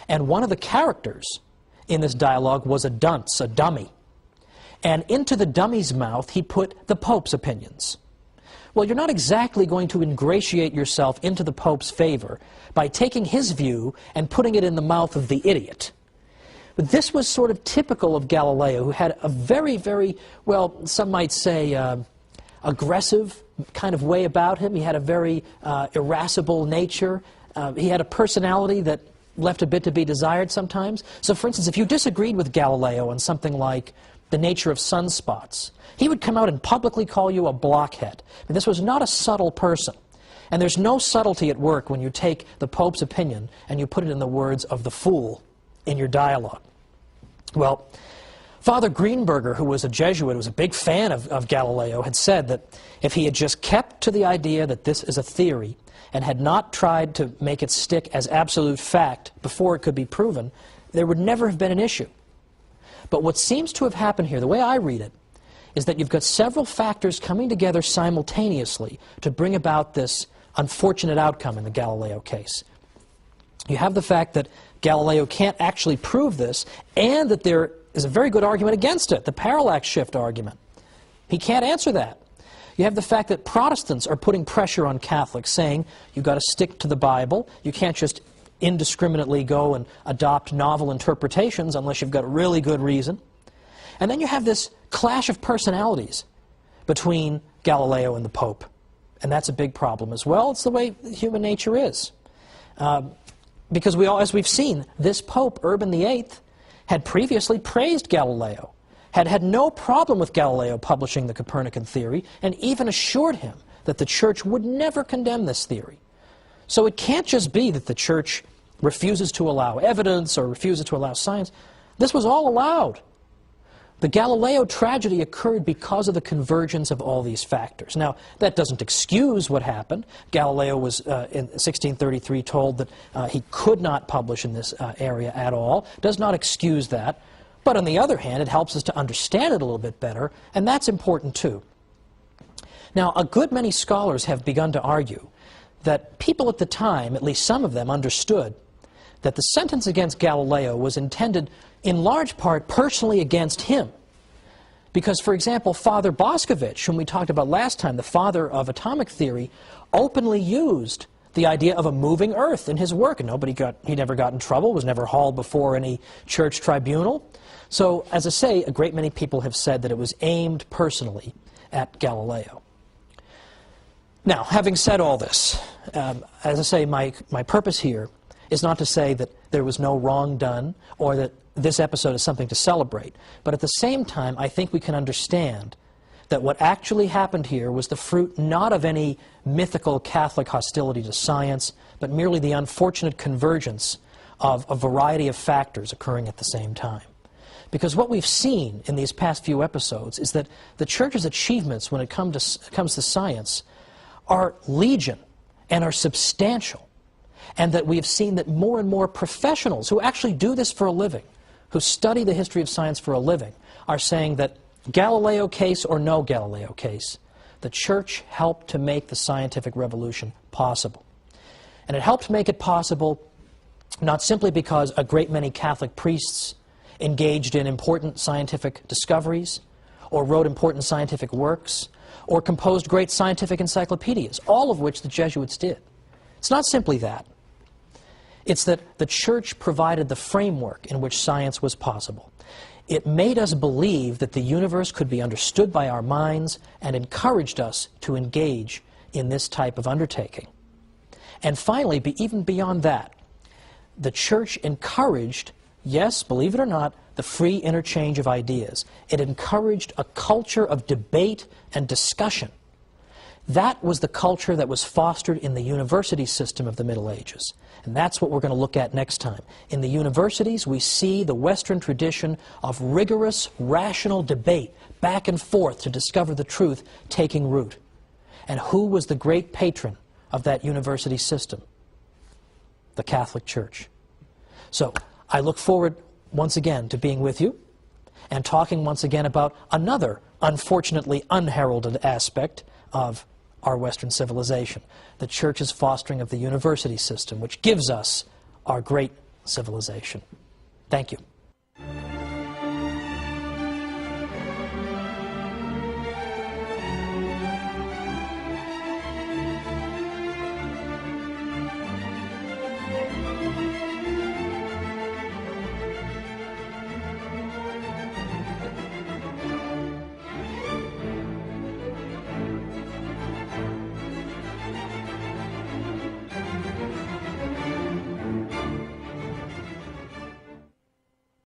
And one of the characters in this dialogue was a dunce, a dummy. And into the dummy's mouth he put the Pope's opinions. Well, you're not exactly going to ingratiate yourself into the Pope's favor by taking his view and putting it in the mouth of the idiot. But this was sort of typical of Galileo, who had a very, very, well, some might say, aggressive kind of way about him. He had a very irascible nature. He had a personality that left a bit to be desired sometimes. So, for instance, if you disagreed with Galileo on something like the nature of sunspots, he would come out and publicly call you a blockhead. And this was not a subtle person. And there's no subtlety at work when you take the Pope's opinion and you put it in the words of the fool in your dialogue. Well, Father Greenberger, who was a Jesuit, who was a big fan of Galileo, had said that if he had just kept to the idea that this is a theory and had not tried to make it stick as absolute fact before it could be proven, there would never have been an issue. But what seems to have happened here, the way I read it, is that you've got several factors coming together simultaneously to bring about this unfortunate outcome in the Galileo case. You have the fact that Galileo can't actually prove this, and that there is a very good argument against it, the parallax shift argument. He can't answer that. You have the fact that Protestants are putting pressure on Catholics, saying you've got to stick to the Bible, you can't just indiscriminately go and adopt novel interpretations unless you've got really good reason. And then you have this clash of personalities between Galileo and the Pope. And that's a big problem as well. It's the way human nature is. Because as we've seen, this Pope, Urban VIII, had previously praised Galileo, had had no problem with Galileo publishing the Copernican theory, and even assured him that the Church would never condemn this theory. So it can't just be that the Church refuses to allow evidence or refuses to allow science. This was all allowed. The Galileo tragedy occurred because of the convergence of all these factors. Now, that doesn't excuse what happened. Galileo was, in 1633, told that he could not publish in this area at all. Does not excuse that. But on the other hand, it helps us to understand it a little bit better, and that's important too. Now, a good many scholars have begun to argue that people at the time, at least some of them, understood that the sentence against Galileo was intended in large part personally against him. Because, for example, Father Boscovich, whom we talked about last time, the father of atomic theory, openly used the idea of a moving earth in his work, and he never got in trouble, was never hauled before any church tribunal. So, as I say, a great many people have said that it was aimed personally at Galileo. Now, having said all this, as I say, my purpose here is not to say that there was no wrong done or that this episode is something to celebrate. But at the same time, I think we can understand that what actually happened here was the fruit not of any mythical Catholic hostility to science, but merely the unfortunate convergence of a variety of factors occurring at the same time. Because what we've seen in these past few episodes is that the Church's achievements when it comes to science are legion and are substantial. And that we've seen that more and more professionals who actually do this for a living, who study the history of science for a living, are saying that Galileo case or no Galileo case, the Church helped to make the scientific revolution possible. And it helped make it possible not simply because a great many Catholic priests engaged in important scientific discoveries, or wrote important scientific works, or composed great scientific encyclopedias, all of which the Jesuits did. It's not simply that. It's that the Church provided the framework in which science was possible. It made us believe that the universe could be understood by our minds and encouraged us to engage in this type of undertaking. And finally, even beyond that, the Church encouraged, yes, believe it or not, the free interchange of ideas. It encouraged a culture of debate and discussion. That was the culture that was fostered in the university system of the Middle Ages. And that's what we're going to look at next time. In the universities, we see the Western tradition of rigorous, rational debate, back and forth to discover the truth, taking root. And who was the great patron of that university system? The Catholic Church. So, I look forward once again to being with you and talking once again about another unfortunately unheralded aspect of our Western civilization, the Church's fostering of the university system, which gives us our great civilization. Thank you.